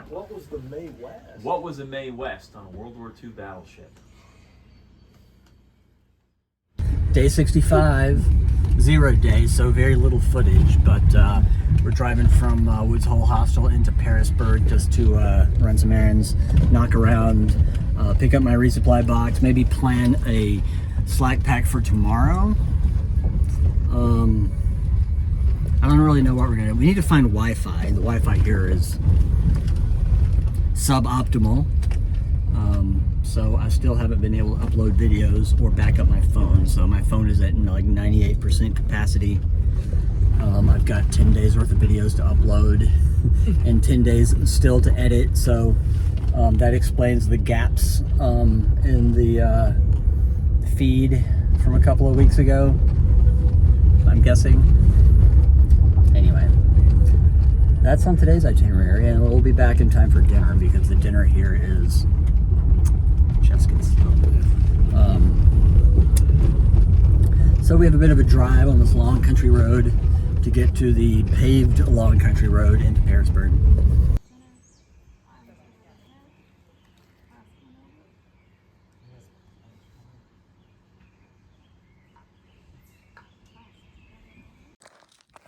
What was the Mae West? What was a Mae West on a World War II battleship? Day 65, 0 days, so very little footage, but we're driving from Woods Hole Hostel into Pearisburg just to run some errands, knock around, pick up my resupply box, maybe plan a slack pack for tomorrow. I don't really know what we're gonna do. We need to find Wi-Fi. The Wi-Fi here is suboptimal. So I still haven't been able to upload videos or back up my phone. So my phone is at like 98% capacity. I've got 10 days worth of videos to upload and 10 days still to edit. So that explains the gaps in the feed from a couple of weeks ago, I'm guessing. Anyway, that's on today's itinerary, and we'll be back in time for dinner because the dinner here is so we have a bit of a drive on this long country road to get to the paved long country road into Pearisburg.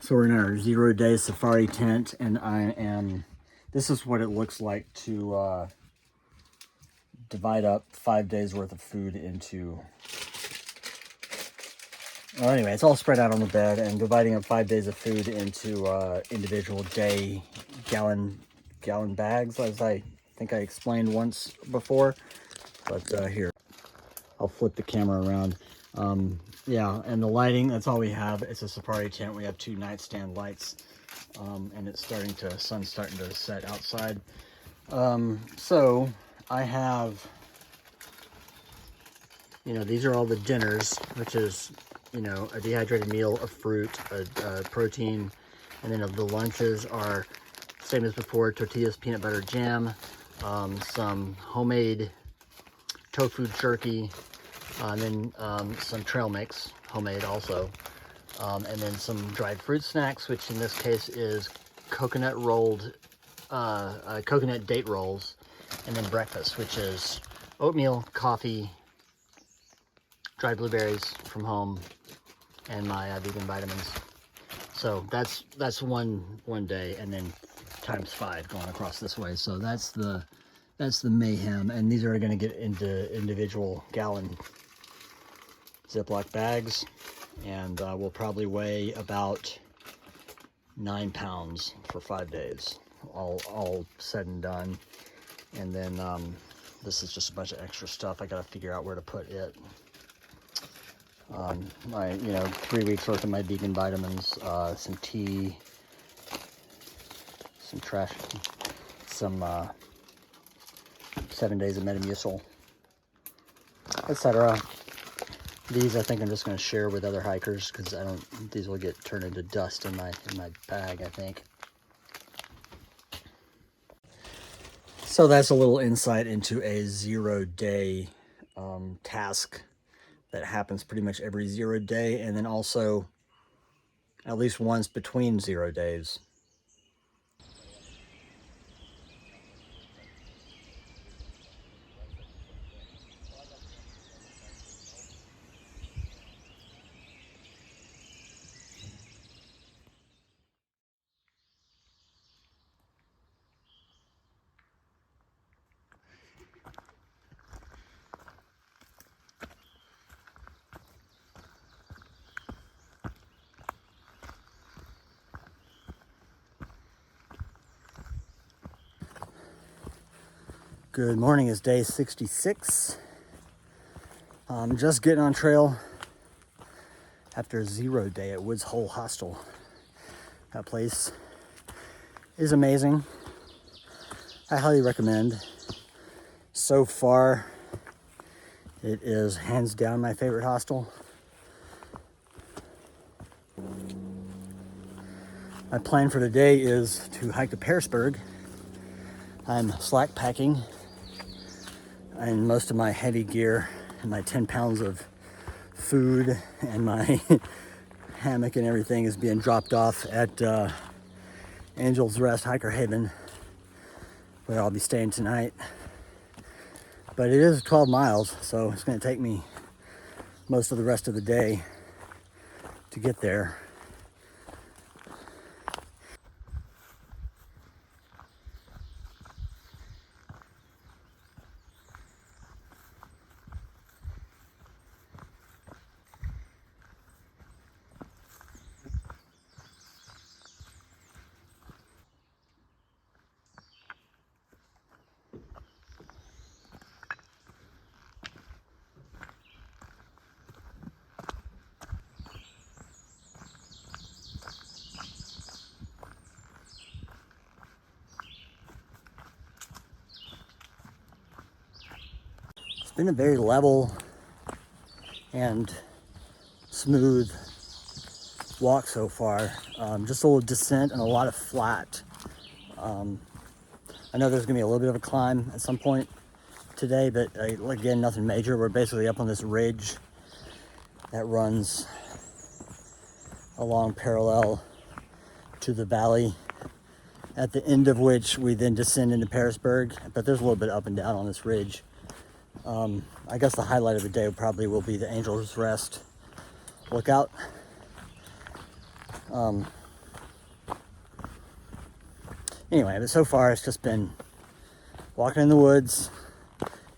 So we're in our 0-day safari tent, and this is what it looks like to divide up 5 days worth of food into, well, anyway, it's all spread out on the bed, and dividing up 5 days of food into individual day gallon bags, as I think I explained once before. But here, I'll flip the camera around. Yeah, and the lighting, that's all we have. It's a safari tent. We have 2 nightstand lights, and it's sun's starting to set outside. So I have, these are all the dinners, which is, a dehydrated meal, a fruit, a protein, and then the lunches are same as before: tortillas, peanut butter, jam, some homemade tofu jerky, and then some trail mix, homemade also, and then some dried fruit snacks, which in this case is coconut date rolls, and then breakfast, which is oatmeal, coffee, dried blueberries from home, and my vegan vitamins. So that's one day, and then times 5 going across this way. So that's the mayhem, and these are going to get into individual gallon Ziploc bags, and will probably weigh about 9 pounds for 5 days, all said and done. And then this is just a bunch of extra stuff. I got to figure out where to put it. My 3 weeks worth of my vegan vitamins, some tea, some trash, some 7 days of Metamucil, etc. These I think I'm just going to share with other hikers because these will get turned into dust in my bag, I think. So that's a little insight into a 0-day task that happens pretty much every 0 day, and then also at least once between 0 days. Good morning, it's day 66. I'm just getting on trail after a 0 day at Woods Hole Hostel. That place is amazing. I highly recommend. So far, it is hands down my favorite hostel. My plan for today is to hike to Pearisburg. I'm slack packing, and most of my heavy gear and my 10 pounds of food and my hammock and everything is being dropped off at Angel's Rest Hiker Haven. where I'll be staying tonight. But it is 12 miles, so it's going to take me most of the rest of the day to get there. It's been a very level and smooth walk so far. Just a little descent and a lot of flat. I know there's gonna be a little bit of a climb at some point today, but again, nothing major. We're basically up on this ridge that runs along parallel to the valley, at the end of which we then descend into Pearisburg, but there's a little bit up and down on this ridge. I guess the highlight of the day probably will be the Angel's Rest lookout. Anyway, but so far it's just been walking in the woods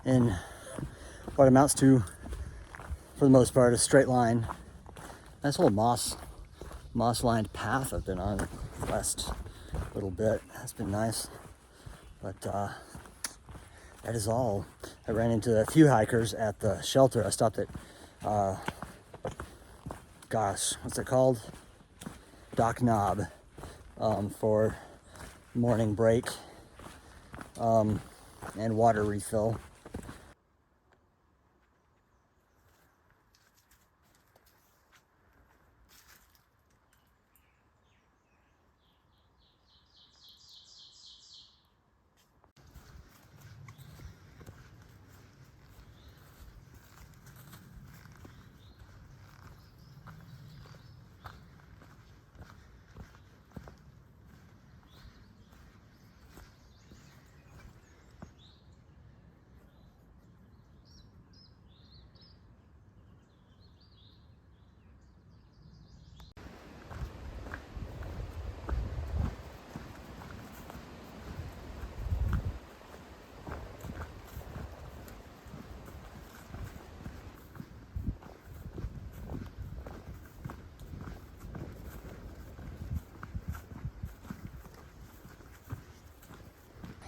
in what amounts to, for the most part, a straight line. Nice little moss-lined path I've been on the last little bit. That's been nice. But that is all. I ran into a few hikers at the shelter. I stopped at, what's it called? Dock Knob, for morning break and water refill.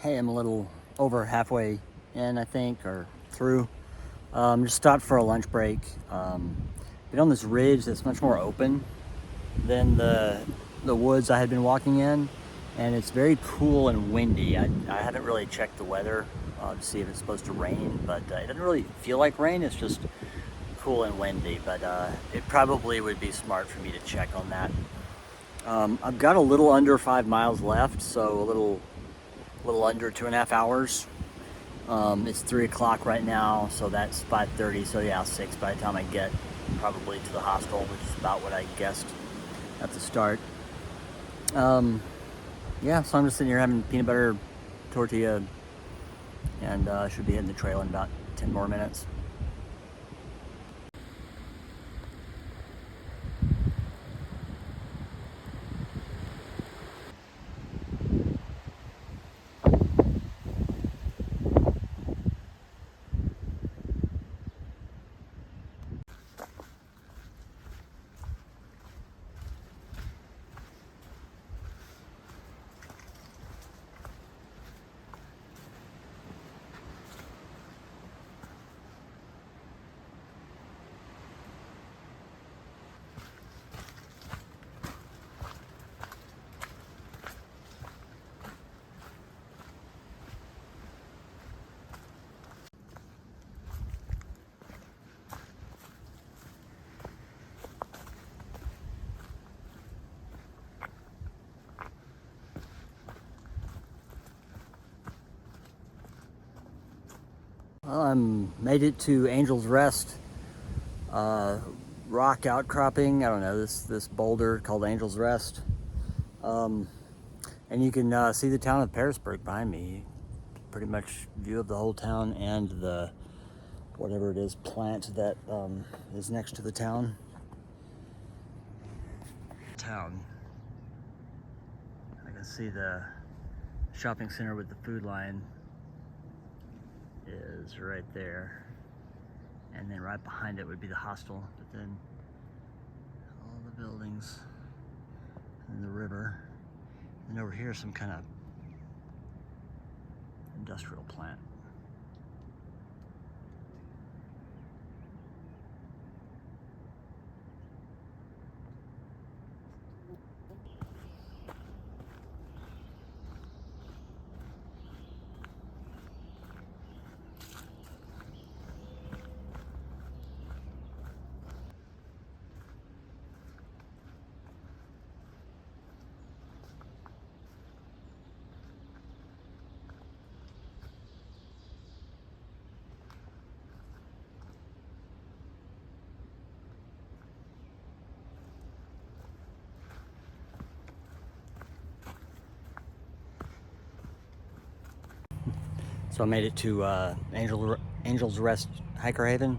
Hey, I'm a little over halfway in, I think, or through. Just stopped for a lunch break. Been on this ridge that's much more open than the woods I had been walking in, and it's very cool and windy. I haven't really checked the weather to see if it's supposed to rain, but it doesn't really feel like rain. It's just cool and windy, but it probably would be smart for me to check on that. I've got a little under 5 miles left, so a little under 2.5 hours. It's 3 o'clock right now, so that's 5:30, so yeah, 6 by the time I get probably to the hostel, which is about what I guessed at the start. Yeah, so I'm just sitting here having peanut butter tortilla, and should be hitting the trail in about 10 more minutes. Well, I made it to Angel's Rest rock outcropping. I don't know, this boulder called Angel's Rest. And you can see the town of Pearisburg behind me. pretty much view of the whole town and the whatever it is plant that is next to the town. I can see the shopping center with the food line is right there, and then right behind it would be the hostel, but then all the buildings and the river, and over here some kind of industrial plant. So I made it to Angel's Rest Hiker Haven,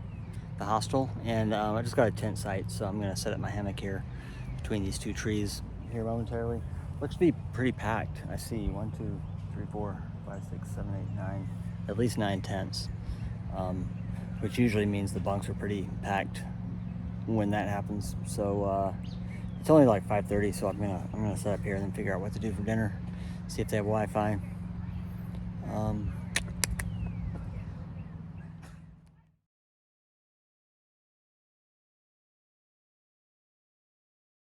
the hostel, and I just got a tent site, so I'm gonna set up my hammock here between these two trees here momentarily. Looks to be pretty packed. I see 1, 2, 3, 4, 5, 6, 7, 8, 9, at least 9 tents, which usually means the bunks are pretty packed when that happens. So it's only like 5:30, so I'm gonna set up here and then figure out what to do for dinner, see if they have Wi-Fi.